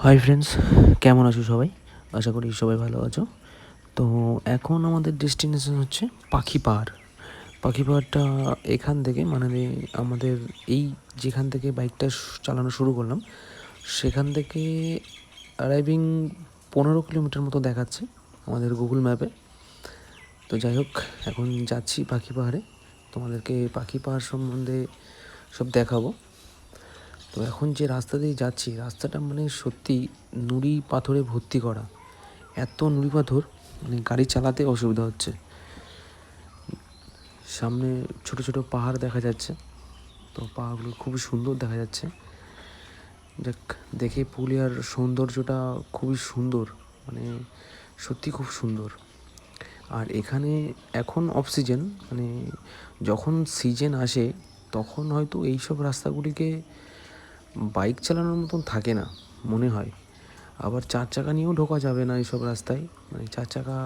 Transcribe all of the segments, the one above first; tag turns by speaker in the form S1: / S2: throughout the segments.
S1: Hi friends, কেমন আছো সবাই? আশা করি সবাই ভালো আছো। তো এখন আমাদের ডেস্টিনেশন হচ্ছে পাখি পাহাড়। পাখি পাহাড়টা এখান থেকে মানে আমাদের এই যেখান থেকে বাইকটা চালানো শুরু করলাম সেখান থেকে অ্যারাইভিং 15 কিলোমিটার মতো দেখাচ্ছে আমাদের গুগল ম্যাপে। তো যাই হোক, এখন যাচ্ছি পাখি পাহাড়ে, তোমাদেরকে পাখি পাহাড় সম্বন্ধে সব দেখাবো। তো এখন যে রাস্তা দিয়ে যাচ্ছি, রাস্তাটা মানে সত্যি নুড়ি পাথরে ভর্তি করা। এত নুড়ি পাথর মানে গাড়ি চালাতে অসুবিধা হচ্ছে। সামনে ছোট ছোট পাহাড় দেখা যাচ্ছে, তো পাহাড়গুলো খুবই সুন্দর দেখা যাচ্ছে। দেখ, দেখে পুরুলিয়ার সৌন্দর্যটা খুবই সুন্দর, মানে সত্যি খুব সুন্দর। আর এখানে এখন অফ সিজন, মানে যখন সিজন আসে তখন হয়তো এইসব রাস্তাগুলিকে বাইক চালানোর মতন থাকে না মনে হয়। আবার 4 চাকা নিয়েও ঢোকা যাবে না এইসব রাস্তায়, মানে 4 চাকা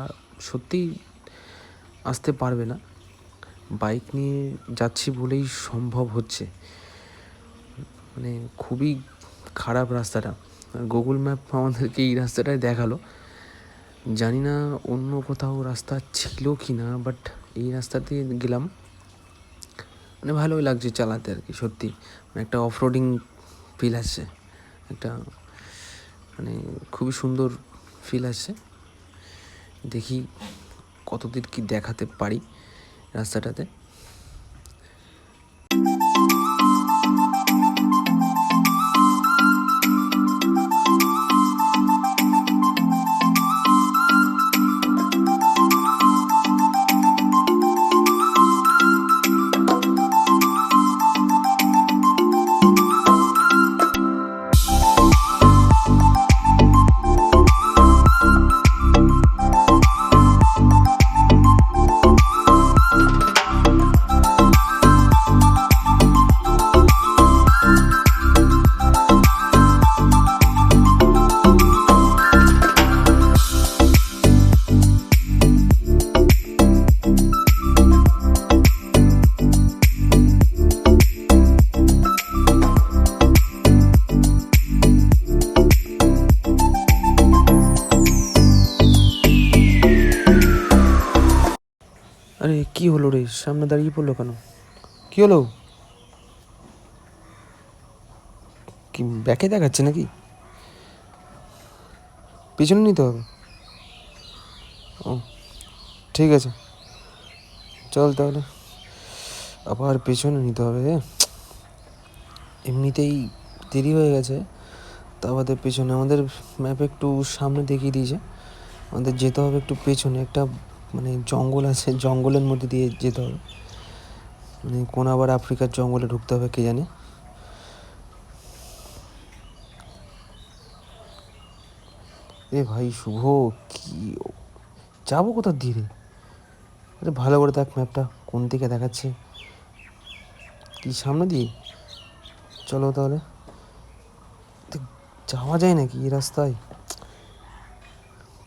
S1: সত্যিই আসতে পারবে না। বাইক নিয়ে যাচ্ছি বলেই সম্ভব হচ্ছে, মানে খুবই খারাপ রাস্তাটা। গুগল ম্যাপ আমাদেরকে এই রাস্তাটাই দেখালো, জানি না অন্য কোথাও রাস্তা ছিল কি না, বাট এই রাস্তাতে গেলাম, মানে ভালোই লাগছে চালাতে আর কি। সত্যি মানে একটা অফ রোডিং ফিল আসছে, একটা মানে খুবই সুন্দর ফিল আসছে। দেখি কতদূর কি দেখাতে পারি রাস্তাটাতে। আরে কি হলো রে, সামনে দাঁড়িয়ে পড়লো কেন? কি হলো? কি ব্যাকে দেখাচ্ছে নাকি? পিছনে নিতে হবে? ও ঠিক আছে, চল তাহলে। আবার পেছনে নিতে হবে? এমনিতেই দেরি হয়ে গেছে, তা আমাদের পেছনে, আমাদের ম্যাপে একটু সামনে দেখিয়ে দিয়েছে, আমাদের যেতে হবে একটু পেছনে। একটা মানে জঙ্গল আছে, জঙ্গলের মধ্যে দিয়ে যেতে হবে, মানে কোন আবার আফ্রিকার জঙ্গলে ঢুকতে হবে কে জানে। এ ভাই শুভ, কি যাবো কোথা দিয়ে রে? আরে ভালো করে দেখ ম্যাপটা কোন দিকে দেখাচ্ছে। কি সামনে দিয়ে? চলো তাহলে। যাওয়া যায় নাকি এই রাস্তায়?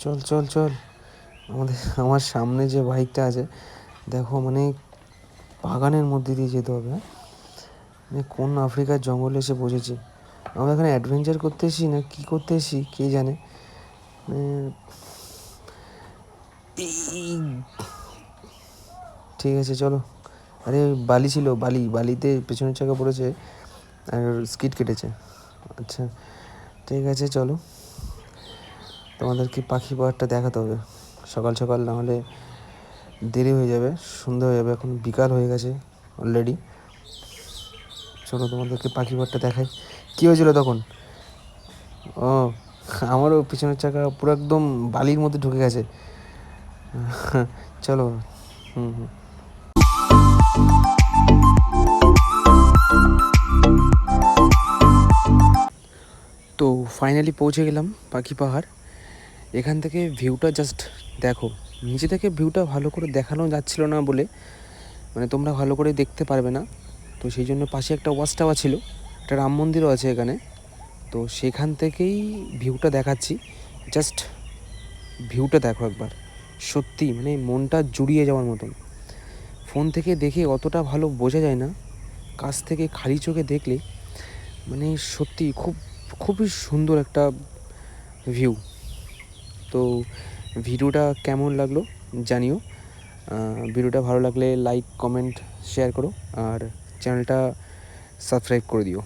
S1: চল চল চল। আমার সামনে যে বাইকটা আছে দেখো, মানে বাগানের মধ্যে দিয়ে যেতে হবে। মানে কোন আফ্রিকার জঙ্গলে এসে বসেছি আমরা। এখানে অ্যাডভেঞ্চার করতে এসি না কি করতে এসি কে জানে। ঠিক আছে চলো। আরে বালি ছিল, বালিতে পেছনের চাকা পড়েছে আর স্কিড কেটেছে। আচ্ছা ঠিক আছে চলো, তোমাদেরকে পাখি পাহাড়টা দেখাতে হবে সকাল সকাল, না হলে দেরি হয়ে যাবে, সন্ধ্যা হয়ে যাবে। এখন বিকাল হয়ে গেছে অলরেডি। চলো তোমাদেরকে পাখি পাহাড়টা দেখাই। কী হয়েছিল তখন? ও, আমারও পিছনের চাকা পুরো একদম বালির মধ্যে ঢুকে গেছে। চলো। হুম হুম। তো ফাইনালি পৌঁছে গেলাম পাখি পাহাড়। এখান থেকে ভিউটা জাস্ট দেখো, নিচে থেকে ভিউটা ভালো করে দেখানো যাচ্ছিল না বলে, মানে তোমরা ভালো করে দেখতে পারবে না, তো সেই জন্য পাশে একটা ওয়াচ টাওয়ার ছিল, একটা রাম মন্দিরও আছে এখানে, তো সেখান থেকেই ভিউটা দেখাচ্ছি। জাস্ট ভিউটা দেখো একবার, সত্যি মানে মনটা জুড়িয়ে যাওয়ার মতন। ফোন থেকে দেখে অতটা ভালো বোঝা যায় না, কাছ থেকে খালি চোখে দেখলে মানে সত্যি খুবই সুন্দর একটা ভিউ। তো ভিডিওটা কেমন লাগলো জানিও। ভিডিওটা ভালো লাগলে লাইক, কমেন্ট, শেয়ার করো আর চ্যানেলটা সাবস্ক্রাইব করে দিও।